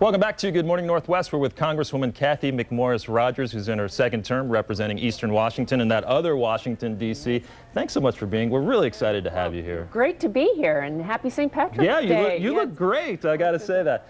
Welcome back to Good Morning Northwest. We're with Congresswoman Cathy McMorris-Rogers, who's in her second term representing Eastern Washington and that other Washington, D.C. Thanks so much for being. We're really excited to have you here. Great to be here, and happy St. Patrick's Day. Yeah, you look great. I got to say that.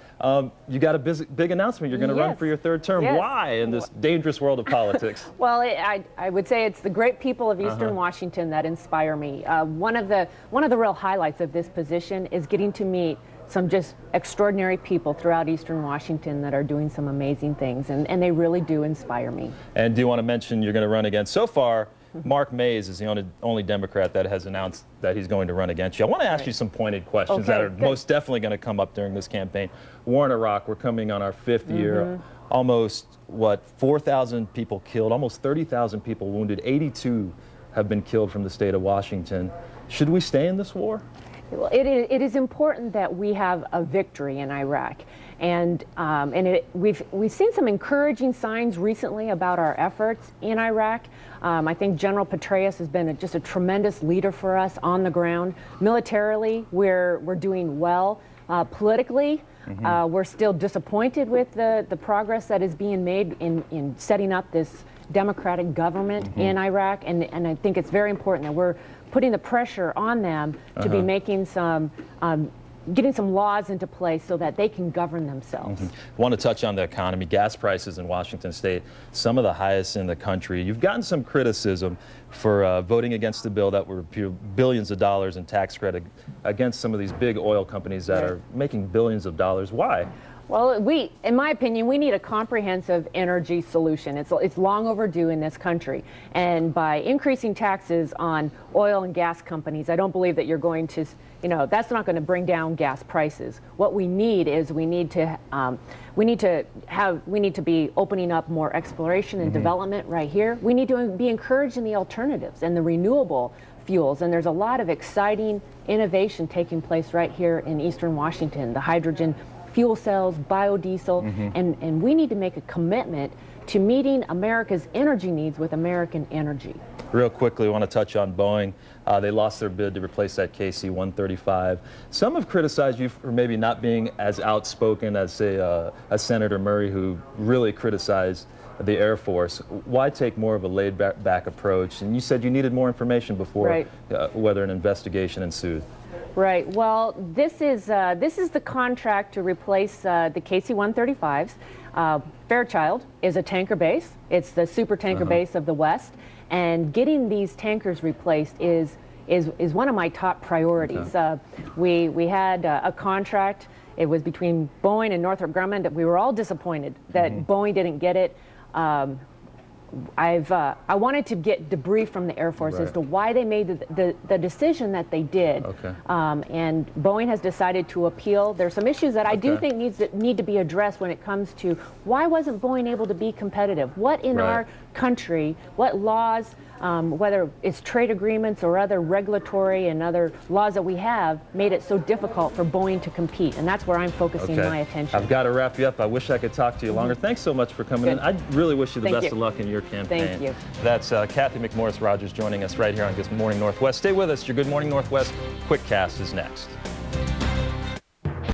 You got a big announcement. You're going to run for your third term. Yes. Why in this dangerous world of politics? Well, I would say it's the great people of Eastern Washington that inspire me. One of the real highlights of this position is getting to meet some just extraordinary people throughout Eastern Washington that are doing some amazing things, and they really do inspire me. And do you want to mention you're going to run against, so far, Mark Mays is the only Democrat that has announced that he's going to run against you. I want to ask you some pointed questions that are most definitely going to come up during this campaign. War in Iraq, we're coming on our fifth year. Almost, 4,000 people killed, almost 30,000 people wounded, 82 have been killed from the state of Washington. Should we stay in this war? Well, it is important that we have a victory in Iraq, and we've seen some encouraging signs recently about our efforts in Iraq. I think General Petraeus has been just a tremendous leader for us on the ground. Militarily, we're doing well. Politically, we're still disappointed with the progress that is being made in setting up this democratic government in Iraq, and I think it's very important that we're putting the pressure on them to be making some, getting some laws into place so that they can govern themselves. I want to touch on the economy. Gas prices in Washington State, some of the highest in the country. You've gotten some criticism for voting against the bill that would repeal billions of dollars in tax credit against some of these big oil companies that are making billions of dollars. Why? Well, in my opinion, we need a comprehensive energy solution. It's long overdue in this country. And by increasing taxes on oil and gas companies, I don't believe that you're going to, that's not going to bring down gas prices. What we need is we need to be opening up more exploration and development right here. We need to be encouraging the alternatives and the renewable fuels. And there's a lot of exciting innovation taking place right here in Eastern Washington. The hydrogen fuel cells, biodiesel, and we need to make a commitment to meeting America's energy needs with American energy. Real quickly, I want to touch on Boeing. They lost their bid to replace that KC-135. Some have criticized you for maybe not being as outspoken as, say, as Senator Murray, who really criticized the Air Force. Why take more of a laid-back approach? And you said you needed more information before whether an investigation ensued. Right. Well, this is the contract to replace the KC-135s. Fairchild is a tanker base. It's the super tanker base of the West, and getting these tankers replaced is one of my top priorities. We had a contract. It was between Boeing and Northrop Grumman. We were all disappointed that Boeing didn't get it. I wanted to get debrief from the Air Force as to why they made the decision that they did. And Boeing has decided to appeal. There's some issues that I do think need to be addressed when it comes to why wasn't Boeing able to be competitive? What in our country, what laws, whether it's trade agreements or other regulatory and other laws that we have, made it so difficult for Boeing to compete, and that's where I'm focusing my attention. I've got to wrap you up. I wish I could talk to you longer. Thanks so much for coming in. I really wish you the best of luck in your campaign. Thank you. That's Cathy McMorris-Rogers joining us right here on Good Morning Northwest. Stay with us. Your Good Morning Northwest Quick Cast is next.